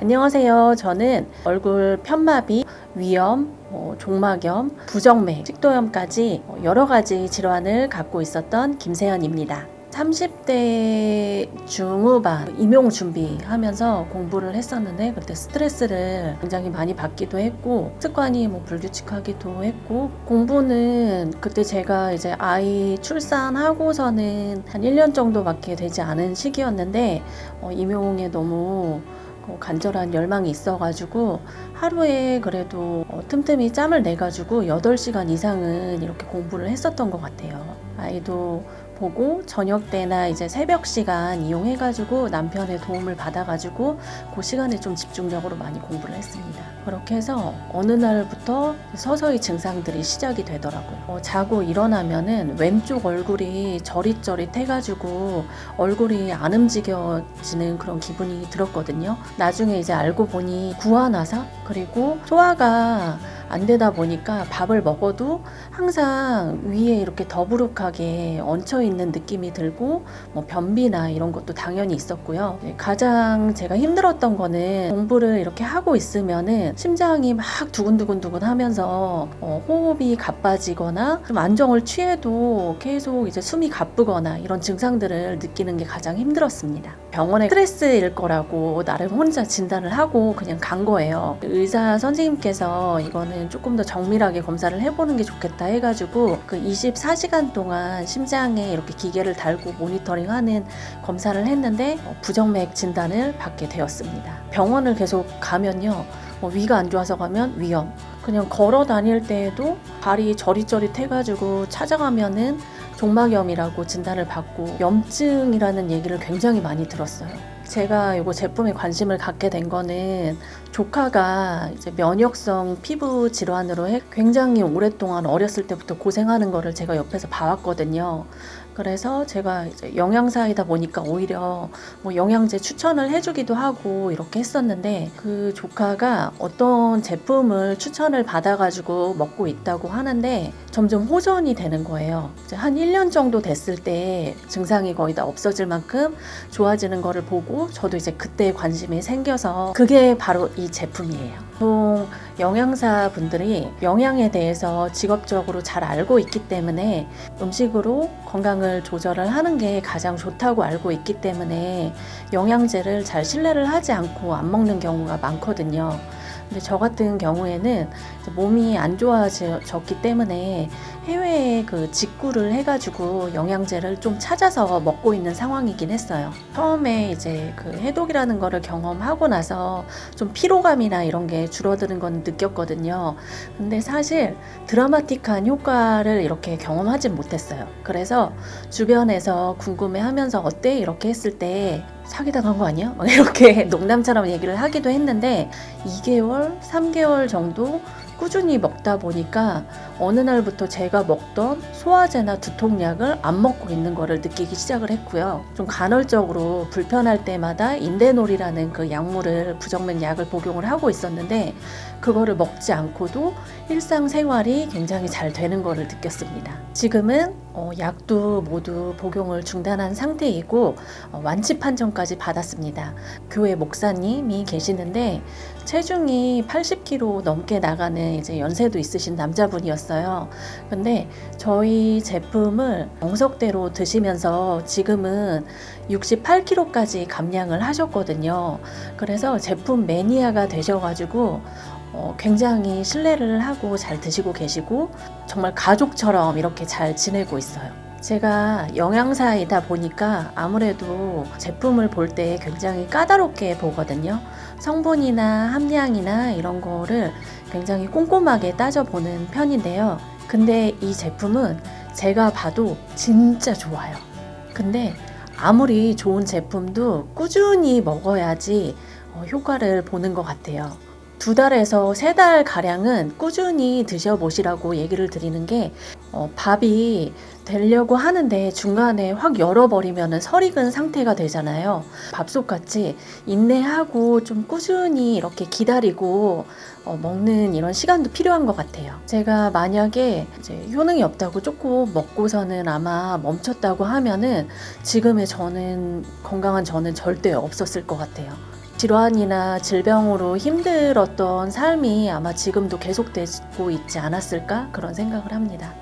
안녕하세요. 저는 얼굴 편마비, 위염, 종막염, 부정맥, 식도염까지 여러 가지 질환을 갖고 있었던 김세연입니다. 30대 중후반 임용 준비하면서 공부를 했었는데 그때 스트레스를 굉장히 많이 받기도 했고 습관이 불규칙하기도 했고 공부는 그때 제가 이제 아이 출산하고서는 한 1년 정도밖에 되지 않은 시기였는데 임용에 너무 간절한 열망이 있어가지고 하루에 그래도 틈틈이 짬을 내가지고 8시간 이상은 이렇게 공부를 했었던 것 같아요. 아이도 보고 저녁 때나 이제 새벽 시간 이용해가지고 남편의 도움을 받아가지고 그 시간에 좀 집중적으로 많이 공부를 했습니다. 그렇게 해서 어느 날부터 서서히 증상들이 시작이 되더라고요. 자고 일어나면은 왼쪽 얼굴이 저릿저릿해가지고 얼굴이 안 움직여지는 그런 기분이 들었거든요. 나중에 이제 알고 보니 구안화사 그리고 소화가 안 되다 보니까 밥을 먹어도 항상 위에 이렇게 더부룩하게 얹혀 있는 느낌이 들고 변비나 이런 것도 당연히 있었고요. 가장 제가 힘들었던 거는 공부를 이렇게 하고 있으면은 심장이 막 두근두근 하면서 호흡이 가빠지거나 좀 안정을 취해도 계속 이제 숨이 가쁘거나 이런 증상들을 느끼는 게 가장 힘들었습니다. 병원에 스트레스일 거라고 나름 혼자 진단을 하고 그냥 간 거예요. 의사 선생님께서 이거는 조금 더 정밀하게 검사를 해보는 게 좋겠다 해가지고 그 24시간 동안 심장에 이렇게 기계를 달고 모니터링하는 검사를 했는데 부정맥 진단을 받게 되었습니다. 병원을 계속 가면요. 위가 안 좋아서 가면 위염, 그냥 걸어 다닐 때에도 발이 저릿저릿해가지고 찾아가면은 종막염이라고 진단을 받고 염증이라는 얘기를 굉장히 많이 들었어요. 제가 이거 제품에 관심을 갖게 된 거는 조카가 이제 면역성 피부 질환으로 굉장히 오랫동안 어렸을 때부터 고생하는 거를 제가 옆에서 봐왔거든요. 그래서 제가 이제 영양사이다 보니까 오히려 영양제 추천을 해주기도 하고 이렇게 했었는데 그 조카가 어떤 제품을 추천을 받아가지고 먹고 있다고 하는데 점점 호전이 되는 거예요. 이제 한 1년 정도 됐을 때 증상이 거의 다 없어질 만큼 좋아지는 거를 보고 저도 이제 그때 관심이 생겨서 그게 바로 이 제품이에요. 보통 영양사 분들이 영양에 대해서 직업적으로 잘 알고 있기 때문에 음식으로 건강을 조절을 하는 게 가장 좋다고 알고 있기 때문에 영양제를 잘 신뢰를 하지 않고 안 먹는 경우가 많거든요. 근데 저 같은 경우에는 몸이 안 좋아졌기 때문에 해외에 그 직구를 해가지고 영양제를 좀 찾아서 먹고 있는 상황이긴 했어요. 처음에 이제 그 해독이라는 거를 경험하고 나서 좀 피로감이나 이런 게 줄어드는 건 느꼈거든요. 근데 사실 드라마틱한 효과를 이렇게 경험하진 못했어요. 그래서 주변에서 궁금해하면서 어때? 이렇게 했을 때 사기당한 거 아니야? 막 이렇게 농담처럼 얘기를 하기도 했는데 2개월, 3개월 정도 꾸준히 먹다 보니까 어느 날부터 제가 먹던 소화제나 두통약을 안 먹고 있는 거를 느끼기 시작을 했고요. 좀 간헐적으로 불편할 때마다 인데놀이라는 그 약물을 부정맥 약을 복용을 하고 있었는데 그거를 먹지 않고도 일상생활이 굉장히 잘 되는 거를 느꼈습니다. 지금은 약도 모두 복용을 중단한 상태이고 완치 판정까지 받았습니다. 교회 목사님이 계시는데 체중이 80kg 넘게 나가는 이제 연세도 있으신 남자분이었어요. 근데 저희 제품을 정석대로 드시면서 지금은 68kg까지 감량을 하셨거든요. 그래서 제품 매니아가 되셔가지고 굉장히 신뢰를 하고 잘 드시고 계시고 정말 가족처럼 이렇게 잘 지내고 있어요. 제가 영양사이다 보니까 아무래도 제품을 볼 때 굉장히 까다롭게 보거든요. 성분이나 함량이나 이런 거를 굉장히 꼼꼼하게 따져보는 편인데요. 근데 이 제품은 제가 봐도 진짜 좋아요. 근데 아무리 좋은 제품도 꾸준히 먹어야지 효과를 보는 것 같아요. 2달에서 3달 가량은 꾸준히 드셔보시라고 얘기를 드리는 게 밥이 되려고 하는데 중간에 확 열어버리면 설익은 상태가 되잖아요. 밥솥같이 인내하고 좀 꾸준히 이렇게 기다리고 먹는 이런 시간도 필요한 것 같아요. 제가 만약에 이제 효능이 없다고 조금 먹고서는 아마 멈췄다고 하면은 지금의 저는 건강한 저는 절대 없었을 것 같아요. 질환이나 질병으로 힘들었던 삶이 아마 지금도 계속되고 있지 않았을까 그런 생각을 합니다.